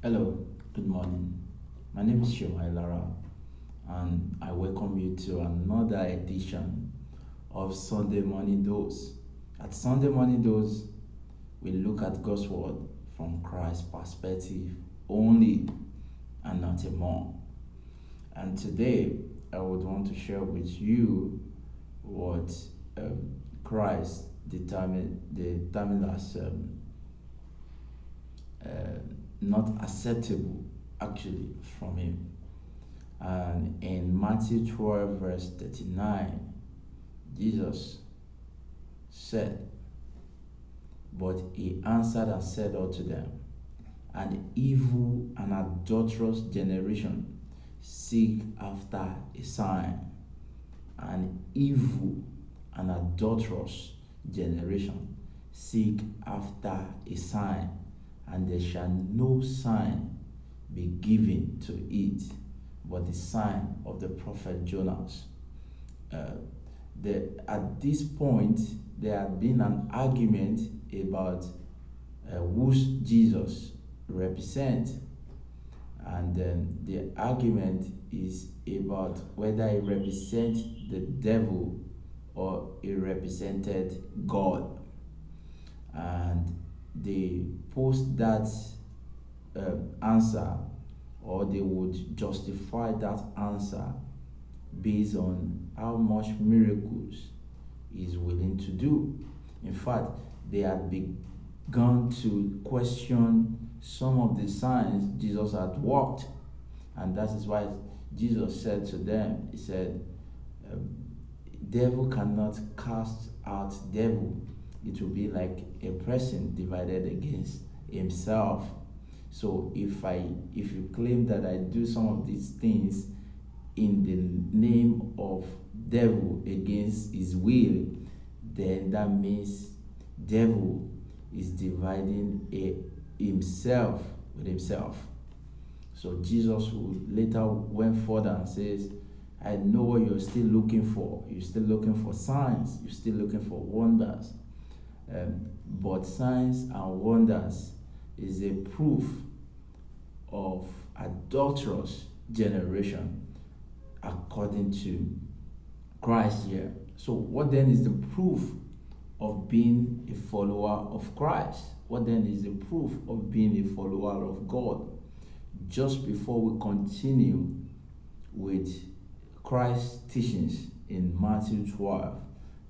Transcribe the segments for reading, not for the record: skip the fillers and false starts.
Hello, good morning. My name is Shomai Lara, and I welcome you to another edition of Sunday Morning Dose. At Sunday Morning Dose, we look at God's Word from Christ's perspective only and not more. And today, I would want to share with you what Christ determined as uh, not acceptable actually from him. And in Matthew 12, verse 39, Jesus said, "But he answered and said unto them, An evil and adulterous generation seek after a sign. An evil and adulterous generation seek after a sign, and there shall no sign be given to it but the sign of the prophet Jonas." Uh, at this point, there had been an argument about who Jesus represents, and then the argument is about whether he represents the devil or he represented God. And they post that answer, or they would justify that answer based on how much miracles he's willing to do. In fact, they had begun to question some of the signs Jesus had worked, and that is why Jesus said to them, he said, devil cannot cast out devil. It will be like a person divided against himself. So if you claim that I do some of these things in the name of devil against his will, then that means devil is dividing himself with himself. So Jesus would later went further and says, I know what you're still looking for. You're still looking for signs. You're still looking for wonders. But signs and wonders is a proof of adulterous generation according to Christ here. So what then is the proof of being a follower of Christ? What then is the proof of being a follower of God? Just before we continue with Christ's teachings in Matthew 12,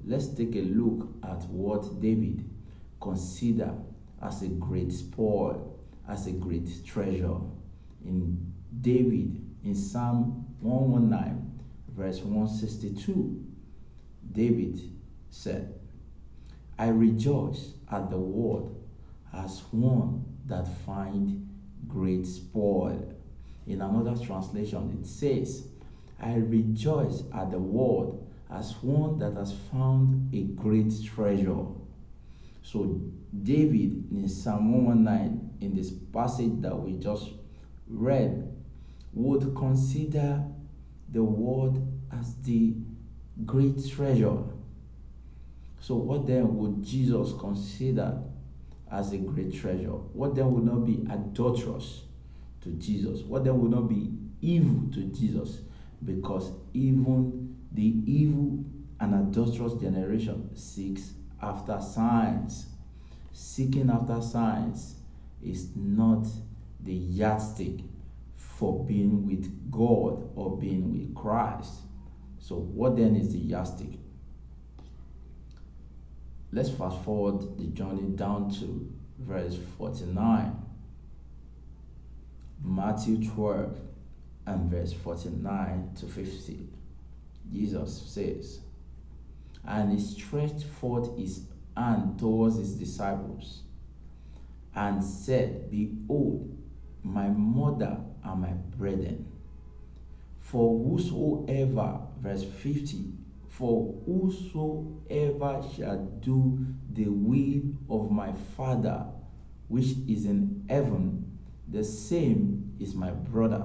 let's take a look at what David considered as a great spoil, as a great treasure. In David, in Psalm 119, verse 162, David said, I rejoice at the word as one that find great spoil. In another translation, it says, I rejoice at the word as one that has found a great treasure. So David in Psalm 119, in this passage that we just read, would consider the word as the great treasure. So what then would Jesus consider as a great treasure? What then would not be adulterous to Jesus? What then would not be evil to Jesus? Because even the evil and adulterous generation seeks after signs. Seeking after signs is not the yardstick for being with God or being with Christ. So what then is the yardstick? Let's fast forward the journey down to verse 49. Matthew 12 and verse 49 to 50. Jesus says, and he stretched forth his hand towards his disciples and said, behold, my mother and my brethren. For whosoever, verse 50, for whosoever shall do the will of my Father which is in heaven, the same is my brother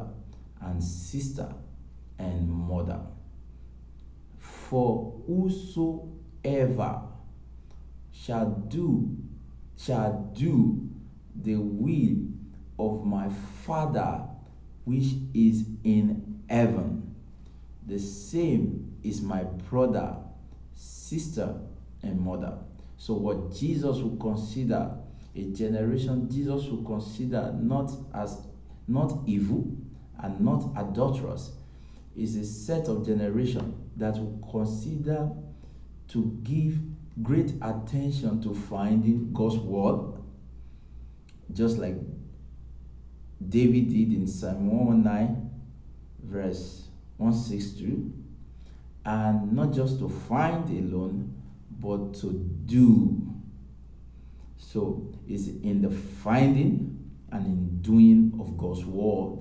and sister and mother. For whosoever shall do the will of my Father which is in heaven, the same is my brother, sister, and mother. So what Jesus will consider a generation, Jesus will consider not evil and not adulterous, is a set of generation that will consider to give great attention to finding God's word, just like David did in Psalm 119, verse 162, and not just to find alone, but to do. So it's in the finding and in doing of God's word.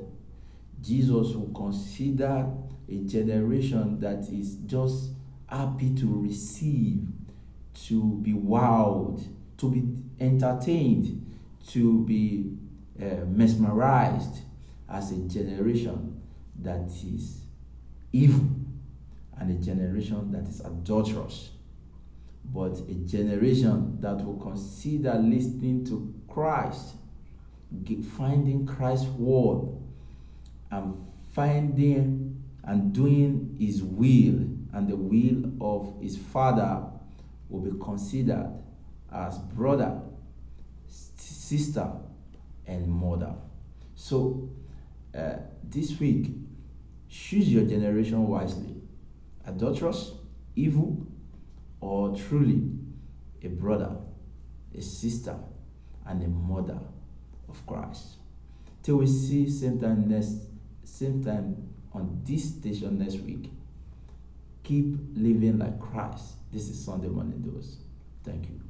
Jesus will consider a generation that is just happy to receive, to be wowed, to be entertained, to be mesmerized, as a generation that is evil and a generation that is adulterous, but a generation that will consider listening to Christ, finding Christ's word, and finding and doing his will and the will of his Father, will be considered as brother, sister, and mother. So this week, choose your generation wisely: adulterous, evil, or truly a brother, a sister, and a mother of Christ. Till we see same time on this station next week. Keep living like Christ. This is Sunday Morning Dose. Thank you.